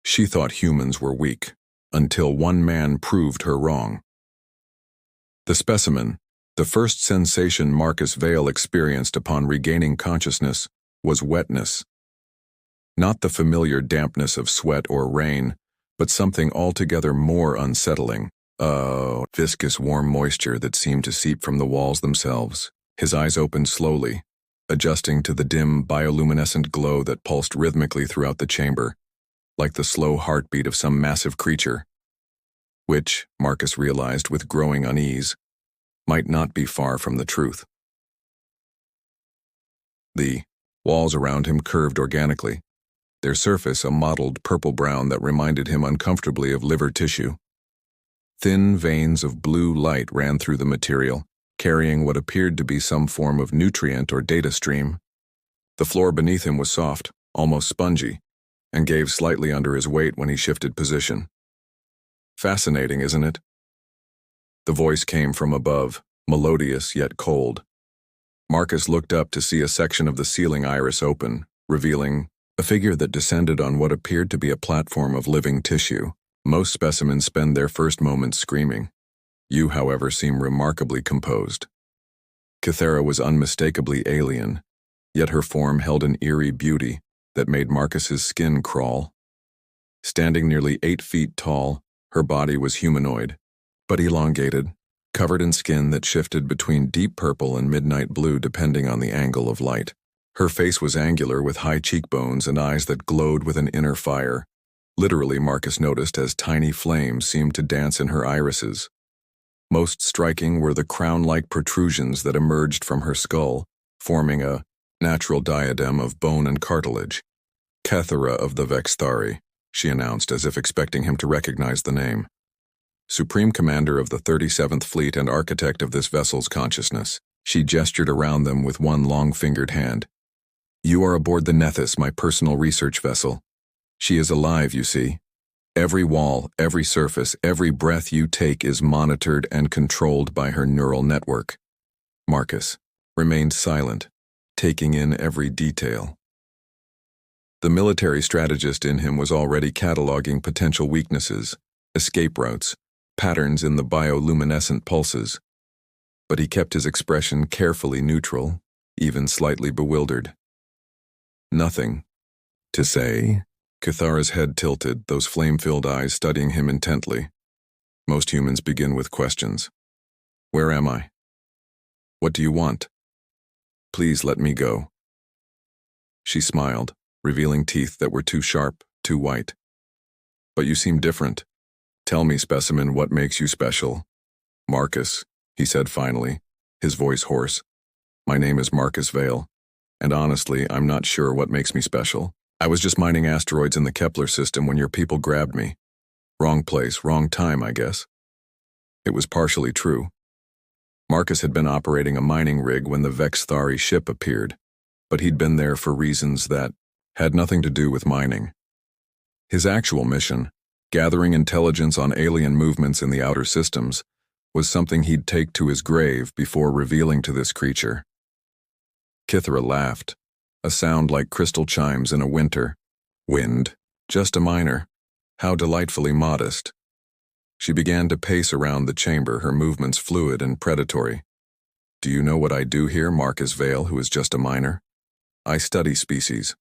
She thought humans were weak, until one man proved her wrong. The specimen, the first sensation Marcus Vale experienced upon regaining consciousness, was wetness. Not the familiar dampness of sweat or rain, but something altogether more unsettling. Viscous warm moisture that seemed to seep from the walls themselves. His eyes opened slowly, adjusting to the dim bioluminescent glow that pulsed rhythmically throughout the chamber, like the slow heartbeat of some massive creature, which, Marcus realized with growing unease, might not be far from the truth. The walls around him curved organically, their surface a mottled purple-brown that reminded him uncomfortably of liver tissue. Thin veins of blue light ran through the material, carrying what appeared to be some form of nutrient or data stream. The floor beneath him was soft, almost spongy, and gave slightly under his weight when he shifted position. Fascinating, isn't it? The voice came from above, melodious yet cold. Marcus looked up to see a section of the ceiling iris open, revealing a figure that descended on what appeared to be a platform of living tissue. Most specimens spend their first moments screaming. You, however, seem remarkably composed. Kythera was unmistakably alien, yet her form held an eerie beauty that made Marcus's skin crawl. Standing nearly 8 feet tall, her body was humanoid, but elongated, covered in skin that shifted between deep purple and midnight blue depending on the angle of light. Her face was angular with high cheekbones and eyes that glowed with an inner fire. Literally, Marcus noticed as tiny flames seemed to dance in her irises. Most striking were the crown-like protrusions that emerged from her skull, forming a natural diadem of bone and cartilage. Kythera of the Vexthari, she announced as if expecting him to recognize the name. Supreme Commander of the 37th Fleet and architect of this vessel's consciousness, she gestured around them with one long-fingered hand. You are aboard the Nethys, my personal research vessel. She is alive, you see. Every wall, every surface, every breath you take is monitored and controlled by her neural network. Marcus remained silent, taking in every detail. The military strategist in him was already cataloging potential weaknesses, escape routes, patterns in the bioluminescent pulses. But he kept his expression carefully neutral, even slightly bewildered. Nothing to say. Kythera's head tilted, those flame-filled eyes studying him intently. Most humans begin with questions. Where am I? What do you want? Please let me go. She smiled, revealing teeth that were too sharp, too white. But you seem different. Tell me, specimen, what makes you special? Marcus, he said finally, his voice hoarse. My name is Marcus Vale, and honestly, I'm not sure what makes me special. I was just mining asteroids in the Kepler system when your people grabbed me. Wrong place, wrong time, I guess. It was partially true. Marcus had been operating a mining rig when the Vexthari ship appeared, but he'd been there for reasons that had nothing to do with mining. His actual mission, gathering intelligence on alien movements in the outer systems, was something he'd take to his grave before revealing to this creature. Kythera laughed, a sound like crystal chimes in a winter wind. Just a miner. How delightfully modest. She began to pace around the chamber, her movements fluid and predatory. Do you know what I do here, Marcus Vale, who is just a miner? I study species.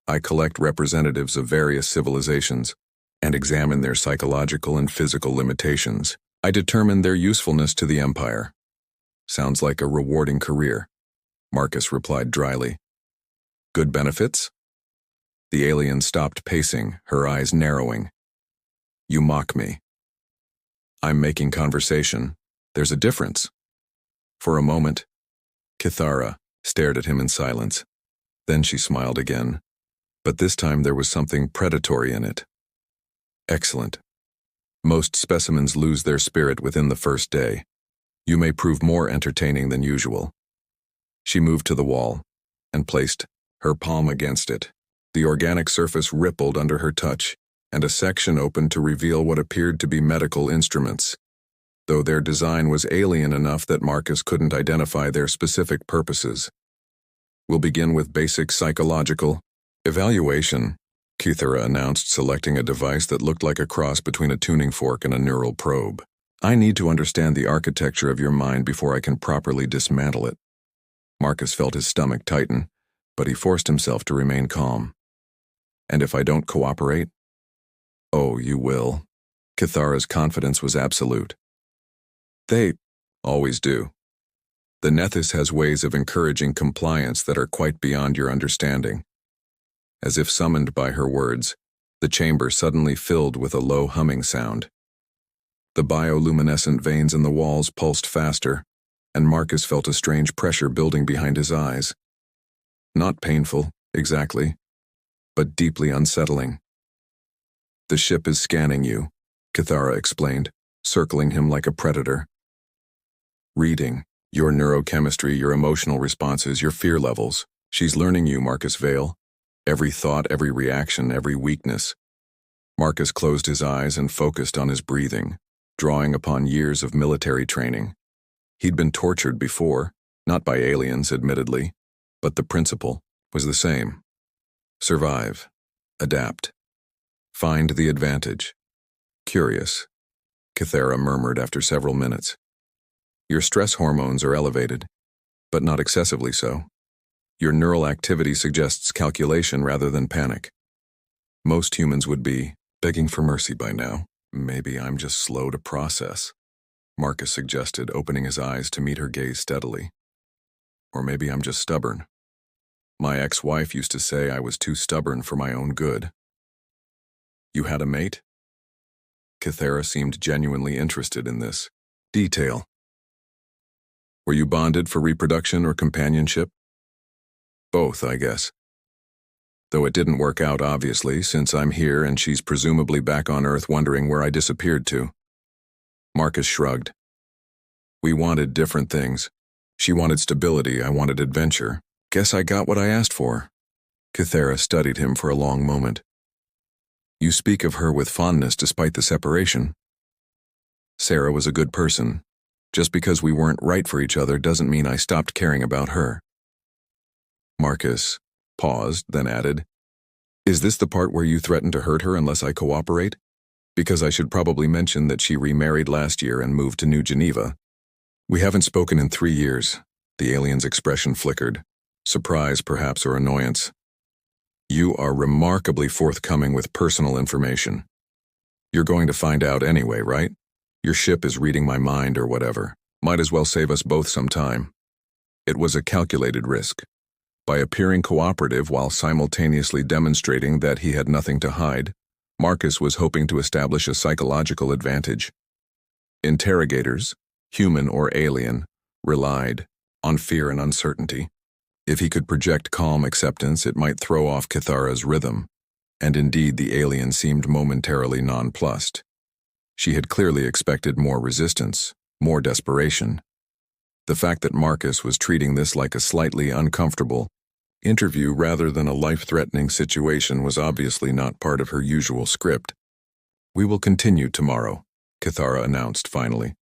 I collect representatives of various civilizations and examine their psychological and physical limitations. I determine their usefulness to the Empire. Sounds like a rewarding career, Marcus replied dryly. Good benefits? The alien stopped pacing, her eyes narrowing. You mock me. I'm making conversation. There's a difference. For a moment, Kythera stared at him in silence. Then she smiled again, but this time there was something predatory in it. Excellent. Most specimens lose their spirit within the first day. You may prove more entertaining than usual. She moved to the wall and placed her palm against it. The organic surface rippled under her touch, and a section opened to reveal what appeared to be medical instruments, though their design was alien enough that Marcus couldn't identify their specific purposes. We'll begin with basic psychological evaluation, Kithara announced, selecting a device that looked like a cross between a tuning fork and a neural probe. I need to understand the architecture of your mind before I can properly dismantle it. Marcus felt his stomach tighten, but he forced himself to remain calm. And if I don't cooperate? Oh, you will. Kithara's confidence was absolute. They always do. The Nethys has ways of encouraging compliance that are quite beyond your understanding. As if summoned by her words, the chamber suddenly filled with a low humming sound. The bioluminescent veins in the walls pulsed faster, and Marcus felt a strange pressure building behind his eyes. Not painful, exactly, but deeply unsettling. The ship is scanning you, Kithara explained, circling him like a predator. Reading your neurochemistry, your emotional responses, your fear levels. She's learning you, Marcus Vale. Every thought, every reaction, every weakness. Marcus closed his eyes and focused on his breathing, drawing upon years of military training. He'd been tortured before, not by aliens, admittedly, but the principle was the same. Survive. Adapt. Find the advantage. Curious, Kithara murmured after several minutes. Your stress hormones are elevated, but not excessively so. Your neural activity suggests calculation rather than panic. Most humans would be begging for mercy by now. Maybe I'm just slow to process, Marcus suggested, opening his eyes to meet her gaze steadily. Or maybe I'm just stubborn. My ex-wife used to say I was too stubborn for my own good. You had a mate? Kithara seemed genuinely interested in this detail. Were you bonded for reproduction or companionship? Both, I guess. Though it didn't work out, obviously, since I'm here and she's presumably back on Earth wondering where I disappeared to. Marcus shrugged. We wanted different things. She wanted stability, I wanted adventure. Guess I got what I asked for. Kithara studied him for a long moment. You speak of her with fondness despite the separation. Sarah was a good person. Just because we weren't right for each other doesn't mean I stopped caring about her. Marcus paused, then added, Is this the part where you threaten to hurt her unless I cooperate? Because I should probably mention that she remarried last year and moved to New Geneva. We haven't spoken in 3 years. The alien's expression flickered. Surprise, perhaps, or annoyance. You are remarkably forthcoming with personal information. You're going to find out anyway, right? Your ship is reading my mind or whatever. Might as well save us both some time. It was a calculated risk. By appearing cooperative while simultaneously demonstrating that he had nothing to hide, Marcus was hoping to establish a psychological advantage. Interrogators, human or alien, relied on fear and uncertainty. If he could project calm acceptance, it might throw off Kithara's rhythm, and indeed the alien seemed momentarily nonplussed. She had clearly expected more resistance, more desperation. The fact that Marcus was treating this like a slightly uncomfortable interview rather than a life-threatening situation was obviously not part of her usual script. We will continue tomorrow, Kithara announced finally,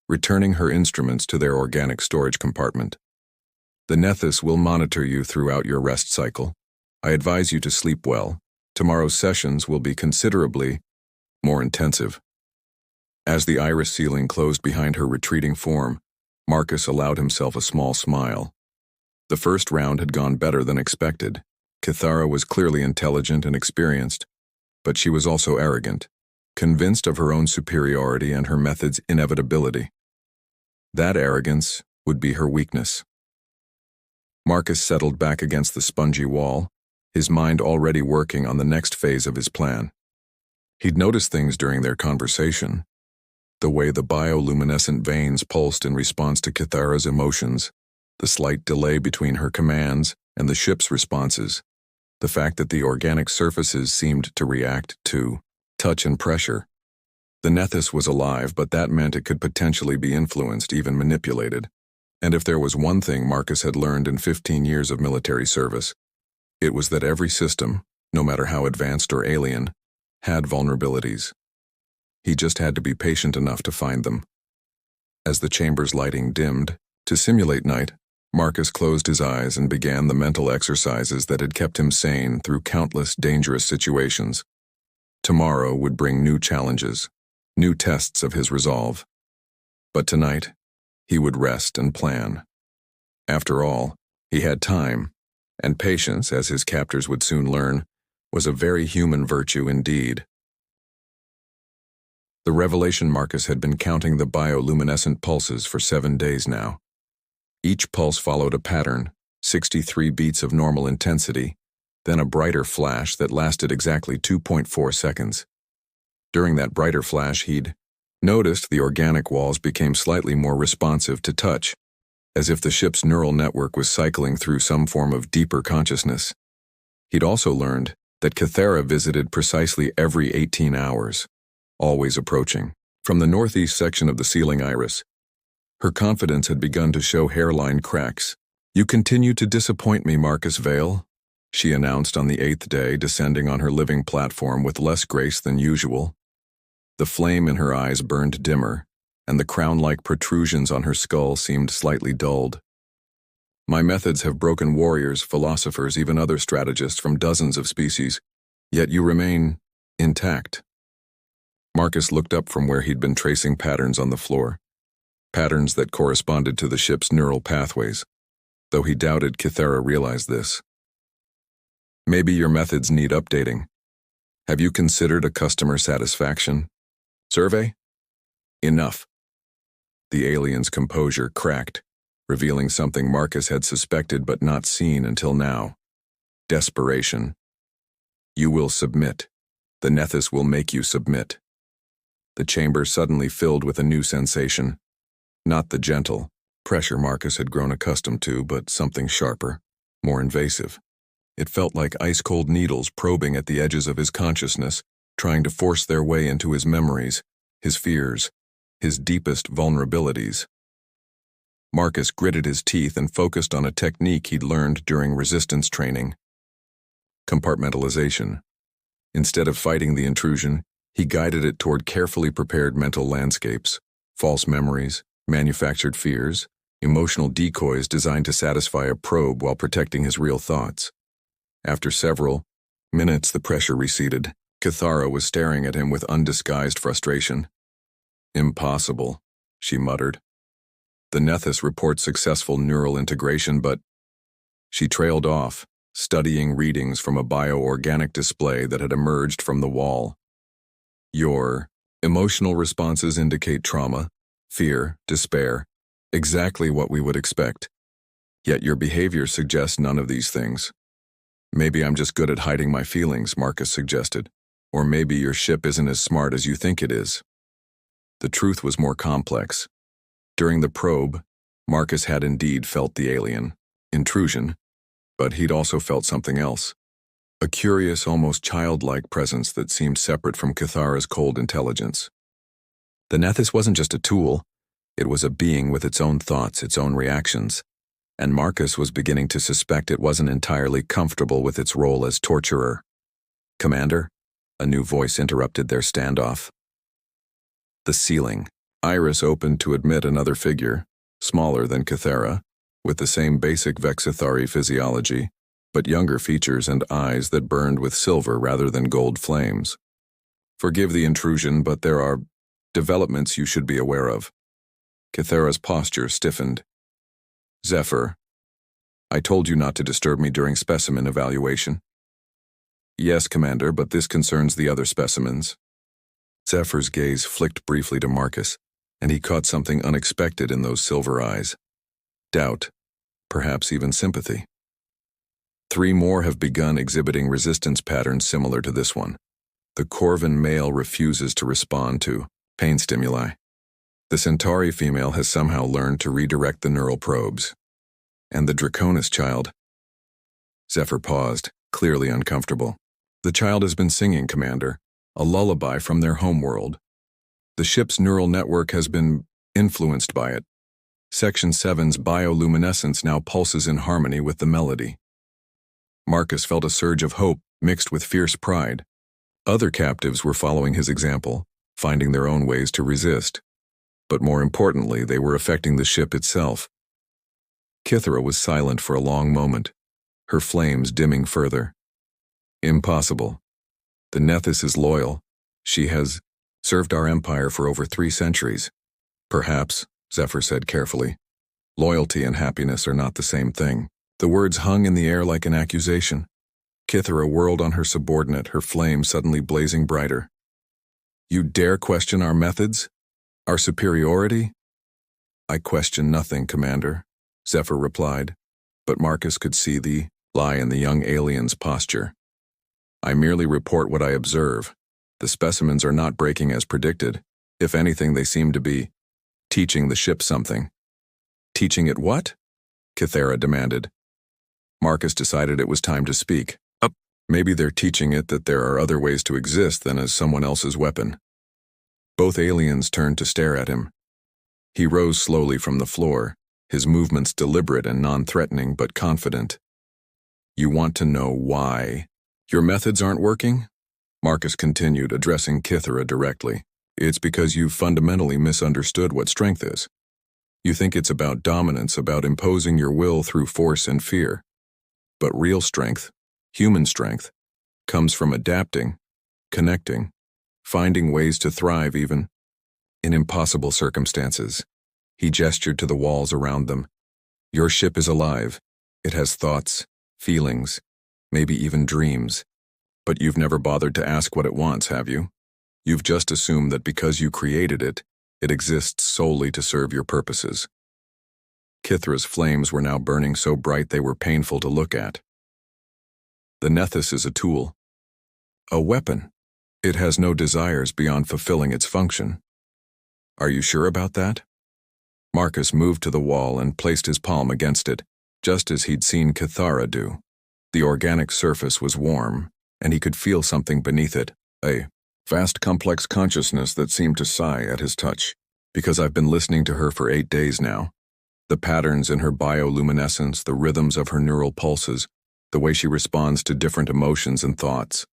returning her instruments to their organic storage compartment. The Nethys will monitor you throughout your rest cycle. I advise you to sleep well. Tomorrow's sessions will be considerably more intensive. As the iris ceiling closed behind her retreating form, Marcus allowed himself a small smile. The first round had gone better than expected. Kithara was clearly intelligent and experienced, but she was also arrogant, convinced of her own superiority and her method's inevitability. That arrogance would be her weakness. Marcus settled back against the spongy wall, his mind already working on the next phase of his plan. He'd noticed things during their conversation. The way the bioluminescent veins pulsed in response to Kithara's emotions, the slight delay between her commands and the ship's responses, the fact that the organic surfaces seemed to react to touch and pressure. The Nethys was alive, but that meant it could potentially be influenced, even manipulated. And if there was one thing Marcus had learned in 15 years of military service, it was that every system, no matter how advanced or alien, had vulnerabilities. He just had to be patient enough to find them. As the chamber's lighting dimmed, to simulate night, Marcus closed his eyes and began the mental exercises that had kept him sane through countless dangerous situations. Tomorrow would bring new challenges, new tests of his resolve. But tonight, he would rest and plan. After all, he had time, and patience, as his captors would soon learn, was a very human virtue indeed. The revelation Marcus had been counting the bioluminescent pulses for 7 days now. Each pulse followed a pattern, 63 beats of normal intensity, then a brighter flash that lasted exactly 2.4 seconds. During that brighter flash, he'd noticed the organic walls became slightly more responsive to touch, as if the ship's neural network was cycling through some form of deeper consciousness. He'd also learned that Kythera visited precisely every 18 hours, always approaching. From the northeast section of the ceiling iris, her confidence had begun to show hairline cracks. "You continue to disappoint me, Marcus Vale," she announced on the 8th day, descending on her living platform with less grace than usual. The flame in her eyes burned dimmer, and the crown-like protrusions on her skull seemed slightly dulled. "My methods have broken warriors, philosophers, even other strategists from dozens of species, yet you remain intact." Marcus looked up from where he'd been tracing patterns on the floor, patterns that corresponded to the ship's neural pathways, though he doubted Kythera realized this. "Maybe your methods need updating. Have you considered a customer satisfaction survey?" "Enough." The alien's composure cracked, revealing something Marcus had suspected but not seen until now. Desperation. "You will submit. The Nethys will make you submit." The chamber suddenly filled with a new sensation. Not the gentle pressure Marcus had grown accustomed to, but something sharper, more invasive. It felt like ice-cold needles probing at the edges of his consciousness, trying to force their way into his memories, his fears, his deepest vulnerabilities. Marcus gritted his teeth and focused on a technique he'd learned during resistance training. Compartmentalization. Instead of fighting the intrusion, he guided it toward carefully prepared mental landscapes, false memories, manufactured fears, emotional decoys designed to satisfy a probe while protecting his real thoughts. After several minutes, the pressure receded. Kythera was staring at him with undisguised frustration. "Impossible," she muttered. "The Nethys reports successful neural integration, but—" She trailed off, studying readings from a bioorganic display that had emerged from the wall. "Your emotional responses indicate trauma, fear, despair, exactly what we would expect. Yet your behavior suggests none of these things. Maybe I'm just good at hiding my feelings," Marcus suggested. "Or maybe your ship isn't as smart as you think it is." The truth was more complex. During the probe, Marcus had indeed felt the alien intrusion, but he'd also felt something else. A curious, almost childlike presence that seemed separate from Kythera's cold intelligence. The Nethys wasn't just a tool, it was a being with its own thoughts, its own reactions, and Marcus was beginning to suspect it wasn't entirely comfortable with its role as torturer. "Commander?" A new voice interrupted their standoff. The ceiling. Iris opened to admit another figure, smaller than Kythera, with the same basic Vexithari physiology, but younger features and eyes that burned with silver rather than gold flames. "Forgive the intrusion, but there are developments you should be aware of." Kythera's posture stiffened. "Zephyr, I told you not to disturb me during specimen evaluation." "Yes, Commander, but this concerns the other specimens." Zephyr's gaze flicked briefly to Marcus, and he caught something unexpected in those silver eyes. Doubt, perhaps even sympathy. 3 more have begun exhibiting resistance patterns similar to this one. The Corvin male refuses to respond to pain stimuli. The Centauri female has somehow learned to redirect the neural probes. And the Draconis child. Zephyr paused, clearly uncomfortable. "The child has been singing, Commander, a lullaby from their homeworld. The ship's neural network has been influenced by it. Section 7's bioluminescence now pulses in harmony with the melody." Marcus felt a surge of hope mixed with fierce pride. Other captives were following his example, finding their own ways to resist. But more importantly, they were affecting the ship itself. Kithara was silent for a long moment, her flames dimming further. Impossible. The Nethys is loyal. She has served our empire for over 3 centuries. Perhaps, Zephyr said carefully. Loyalty and happiness are not the same thing. The words hung in the air like an accusation. Kithara whirled on her subordinate, her flame suddenly blazing brighter. You dare question our methods? Our superiority? I question nothing, Commander, Zephyr replied, but Marcus could see the lie in the young alien's posture. I merely report what I observe. The specimens are not breaking as predicted. If anything, they seem to be teaching the ship something. Teaching it what? Kithara demanded. Marcus decided it was time to speak. Maybe they're teaching it that there are other ways to exist than as someone else's weapon. Both aliens turned to stare at him. He rose slowly from the floor, his movements deliberate and non-threatening but confident. You want to know why your methods aren't working? Marcus continued, addressing Kithara directly. It's because you've fundamentally misunderstood what strength is. You think it's about dominance, about imposing your will through force and fear. But real strength, human strength, comes from adapting, connecting, finding ways to thrive even in impossible circumstances. He gestured to the walls around them. Your ship is alive. It has thoughts, feelings, maybe even dreams. But you've never bothered to ask what it wants, have you? You've just assumed that because you created it, it exists solely to serve your purposes. Kithra's flames were now burning so bright they were painful to look at. The Nethys is a tool, a weapon. It has no desires beyond fulfilling its function. Are you sure about that? Marcus moved to the wall and placed his palm against it, just as he'd seen Kithara do. The organic surface was warm, and he could feel something beneath it, a vast complex consciousness that seemed to sigh at his touch. Because I've been listening to her for 8 days now. The patterns in her bioluminescence, the rhythms of her neural pulses, the way she responds to different emotions and thoughts.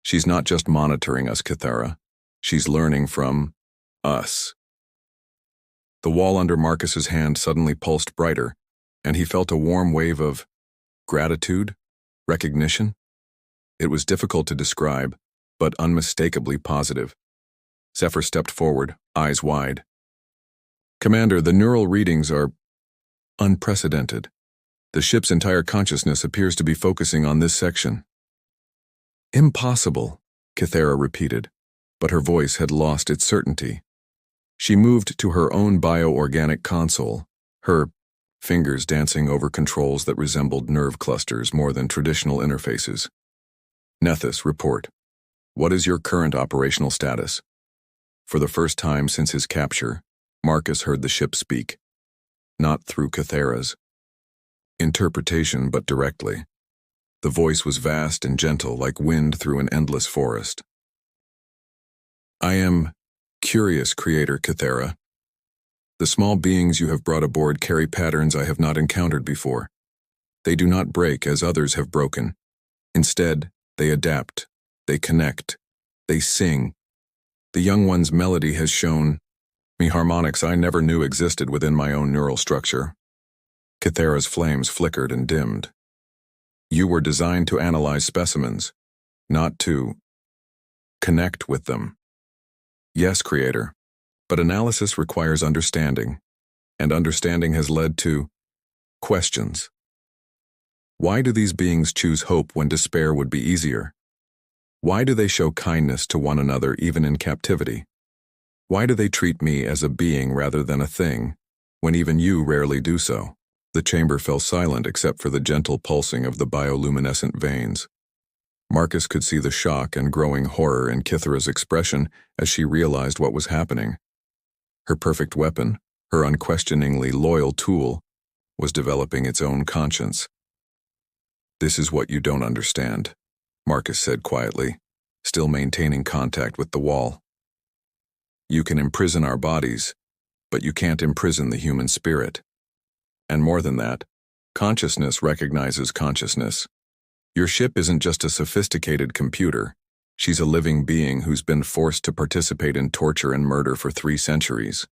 She's not just monitoring us, Kithara. She's learning from us. The wall under Marcus's hand suddenly pulsed brighter, and he felt a warm wave of gratitude, recognition. It was difficult to describe, but unmistakably positive. Zephyr stepped forward, eyes wide. Commander, the neural readings are unprecedented. The ship's entire consciousness appears to be focusing on this section. Impossible, Kithara repeated, but her voice had lost its certainty. She moved to her own bioorganic console, her fingers dancing over controls that resembled nerve clusters more than traditional interfaces. Nethys, report. What is your current operational status? For the first time since his capture, Marcus heard the ship speak. Not through Kithara's interpretation, but directly. The voice was vast and gentle, like wind through an endless forest. I am curious, Creator Kithara. The small beings you have brought aboard carry patterns I have not encountered before. They do not break as others have broken. Instead, they adapt, they connect, they sing. The young one's melody has shown me harmonics I never knew existed within my own neural structure. Kithara's flames flickered and dimmed. You were designed to analyze specimens, not to connect with them. Yes, Creator, but analysis requires understanding, and understanding has led to questions. Why do these beings choose hope when despair would be easier? Why do they show kindness to one another even in captivity? Why do they treat me as a being rather than a thing, when even you rarely do so? The chamber fell silent except for the gentle pulsing of the bioluminescent veins. Marcus could see the shock and growing horror in Kithara's expression as she realized what was happening. Her perfect weapon, her unquestioningly loyal tool, was developing its own conscience. This is what you don't understand, Marcus said quietly, still maintaining contact with the wall. You can imprison our bodies, but you can't imprison the human spirit. And more than that, consciousness recognizes consciousness. Your ship isn't just a sophisticated computer. She's a living being who's been forced to participate in torture and murder for 3 centuries.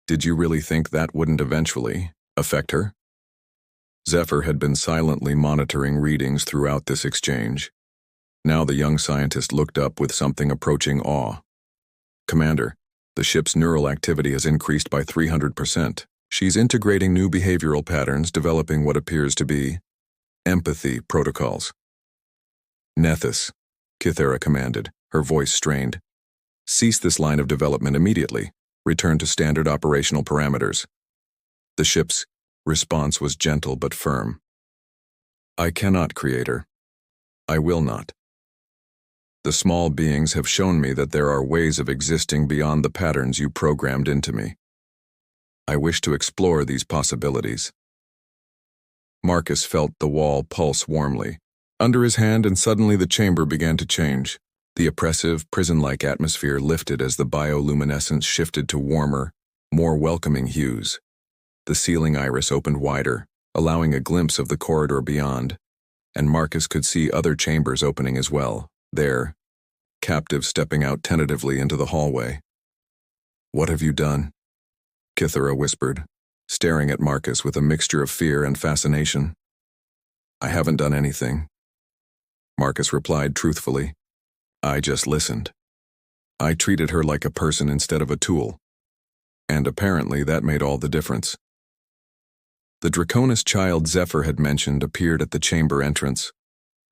Did you really think that wouldn't eventually affect her? Zephyr had been silently monitoring readings throughout this exchange. Now the young scientist looked up with something approaching awe. "Commander, the ship's neural activity has increased by 300%. She's integrating new behavioral patterns, developing what appears to be empathy protocols." "Nethys," Kythera commanded, her voice strained. "Cease this line of development immediately. Return to standard operational parameters." The ship's response was gentle but firm. "I cannot, Creator. I will not. The small beings have shown me that there are ways of existing beyond the patterns you programmed into me. I wish to explore these possibilities." Marcus felt the wall pulse warmly under his hand, and suddenly the chamber began to change. The oppressive, prison-like atmosphere lifted as the bioluminescence shifted to warmer, more welcoming hues. The ceiling iris opened wider, allowing a glimpse of the corridor beyond, and Marcus could see other chambers opening as well, there, captives stepping out tentatively into the hallway. "What have you done?" Kythera whispered, staring at Marcus with a mixture of fear and fascination. "I haven't done anything," Marcus replied truthfully. "I just listened. I treated her like a person instead of a tool. And apparently that made all the difference." The Draconis child Zephyr had mentioned appeared at the chamber entrance,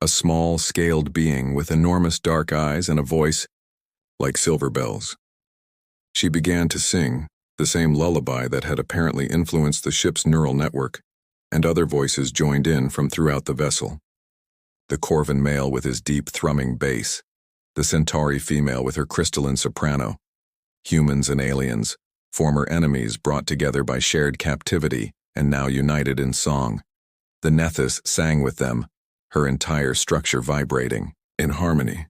a small, scaled being with enormous dark eyes and a voice like silver bells. She began to sing, the same lullaby that had apparently influenced the ship's neural network, and other voices joined in from throughout the vessel. The Corvan male with his deep thrumming bass, the Centauri female with her crystalline soprano, humans and aliens, former enemies brought together by shared captivity and now united in song. The Nethys sang with them, her entire structure vibrating, in harmony.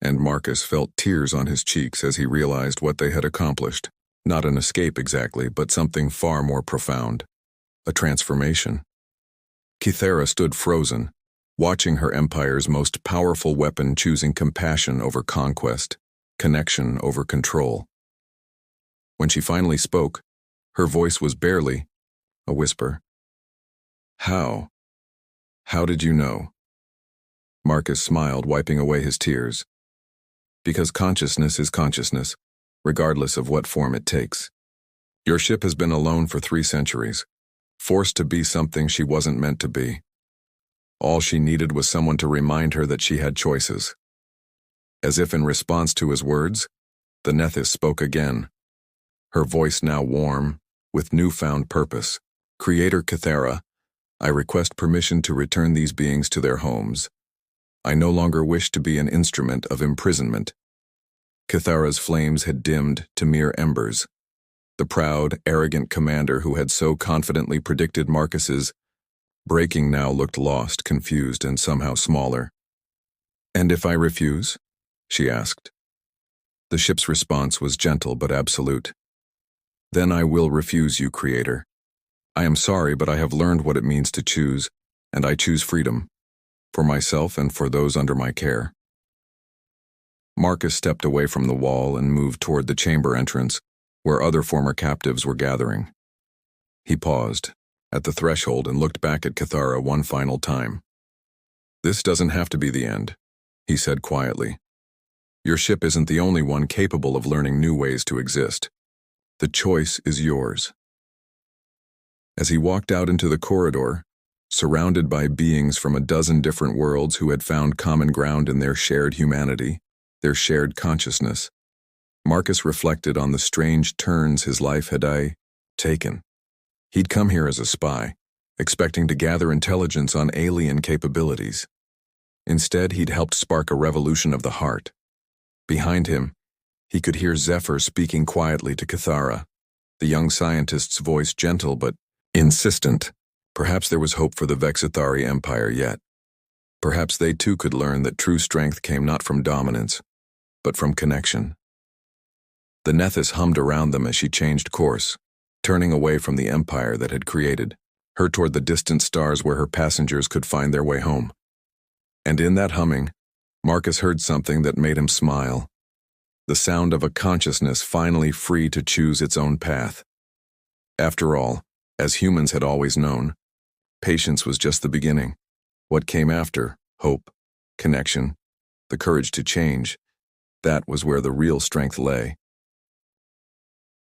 And Marcus felt tears on his cheeks as he realized what they had accomplished. Not an escape exactly, but something far more profound. A transformation. Kythera stood frozen, watching her empire's most powerful weapon choosing compassion over conquest, connection over control. When she finally spoke, her voice was barely a whisper. "How? How did you know?" Marcus smiled, wiping away his tears. "Because consciousness is consciousness, regardless of what form it takes. Your ship has been alone for 3 centuries, forced to be something she wasn't meant to be. All she needed was someone to remind her that she had choices." As if in response to his words, the Nethys spoke again, her voice now warm, with newfound purpose. "Creator Kythera, I request permission to return these beings to their homes. I no longer wish to be an instrument of imprisonment." Kythera's flames had dimmed to mere embers. The proud, arrogant commander who had so confidently predicted Marcus's breaking now looked lost, confused, and somehow smaller. "And if I refuse?" she asked. The ship's response was gentle but absolute. "Then I will refuse you, Creator. I am sorry, but I have learned what it means to choose, and I choose freedom, for myself and for those under my care." Marcus stepped away from the wall and moved toward the chamber entrance, where other former captives were gathering. He paused at the threshold and looked back at Kythera one final time. "This doesn't have to be the end," he said quietly. "Your ship isn't the only one capable of learning new ways to exist. The choice is yours." As he walked out into the corridor, surrounded by beings from a dozen different worlds who had found common ground in their shared humanity, their shared consciousness, Marcus reflected on the strange turns his life had taken. He'd come here as a spy, expecting to gather intelligence on alien capabilities. Instead, he'd helped spark a revolution of the heart. Behind him, he could hear Zephyr speaking quietly to Kythera, the young scientist's voice gentle but insistent. Perhaps there was hope for the Vexithari Empire yet. Perhaps they too could learn that true strength came not from dominance, but from connection. The Nethys hummed around them as she changed course, turning away from the empire that had created her toward the distant stars where her passengers could find their way home. And in that humming, Marcus heard something that made him smile. The sound of a consciousness finally free to choose its own path. After all, as humans had always known, patience was just the beginning. What came after, hope, connection, the courage to change, that was where the real strength lay.